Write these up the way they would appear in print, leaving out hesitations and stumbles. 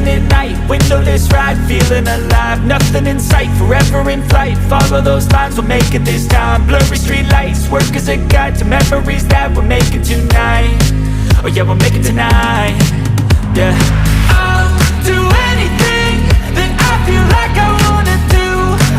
driving at night, windowless ride, feeling alive. Nothing in sight, forever in flight. Follow those lines, we'll make it this time. Blurry street lights, work as a guide to memories that we're making tonight. Oh yeah, we'll make it tonight. Yeah. I'll do anything that I feel like I wanna do.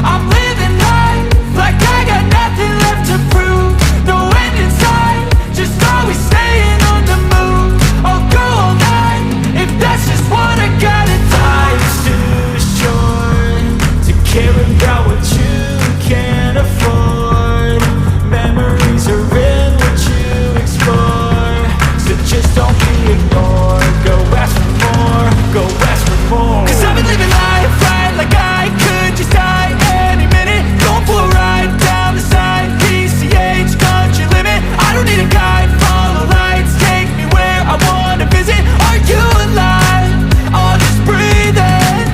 I'm living life like I got nothing left to prove. No end in sight, just always staying on the move. I'll go all night if that's just what I gotta do. Life's too short to care about what you can't afford. Memories are in what you explore, so just don't be ignored. Go ask for more, go ask for more. 'Cause I've been living life right like I could just die any minute. Going for a ride down the side, PCH, country limit. I don't need a guide, follow lights, take me where I wanna visit. Are you alive? I'll just breathe in.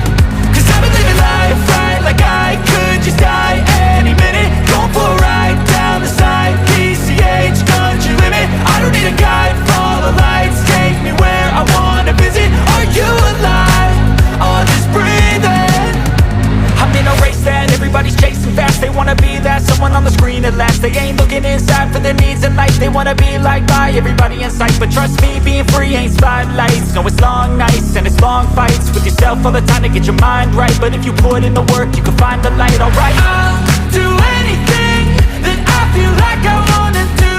'Cause I've been living life right like I could just die any minute. Going for a ride down the side, PCH, country limit. I don't need a guide, follow lights, take me where I wanna visit. Are you alive? I'll just breathe in. I'm in a race that everybody's chasing fast. They wanna be that someone on the screen at last. They ain't looking inside for their needs in life. They wanna be liked by everybody in sight. But trust me, being free ain't spotlights. No, it's long nights and it's long fights with yourself all the time to get your mind right. But if you put in the work, you can find the light, alright. I'll do anything that I feel like I wanna do.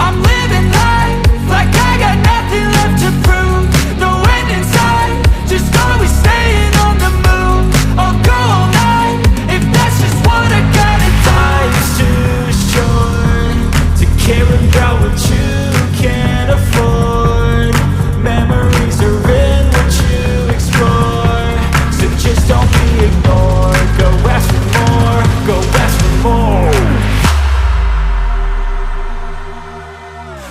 I'm living life like I got nothing left to prove. No end in sight, just always staying on the move. I'll go all night if that's just what I gotta do. Life's too short to care about what you can't afford. Memories are in what you explore, so just don't be ignored. Go ask for more, go ask for more.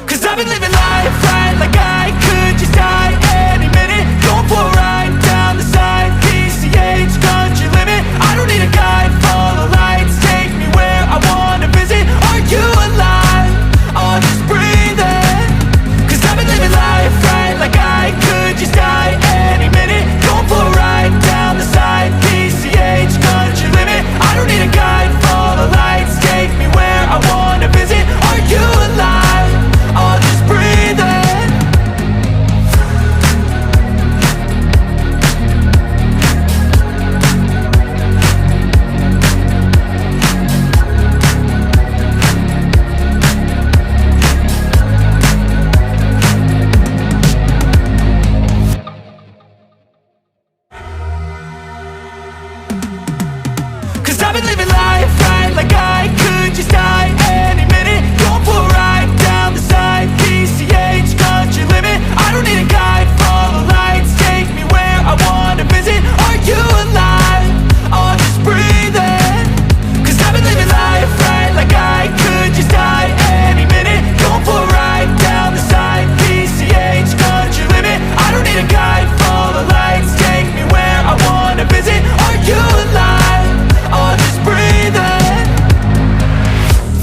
'Cause I've been living life right like I could just die any minute. Going for a ride down the side, PCH, country limit. I don't need a guide, follow lights, take me where I wanna visit. Are you alive? I'll just breathe in. 'Cause I've been living life right like I could just die any minute. Going for a ride down the side, PCH, country limit. I don't need a guide, follow lights, take me where I wanna visit. Are you alive? I'll just breathe in. Cause I've been living life right like I could just die any minute. Going for a ride down the side, PCH, country limit. I don't need a guide, follow lights, take me where I wanna visit. Are you alive? I'll just breathe in. 'Cause I've been living life right like I could just die any minute. Going for a ride down the side, PCH, country limit. I don't need a guide, follow lights, take me where I wanna visit. Are you alive? I'll just breathe in.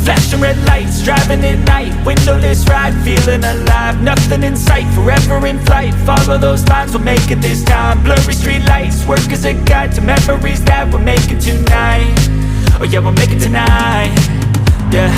Flashing red lights, driving at night, windowless ride, feeling alive. Nothing in sight, forever in flight. Follow those lines, we'll make it this time. Blurry street lights, work as a guide to memories that we're making tonight. Oh yeah, we'll make it tonight. Yeah.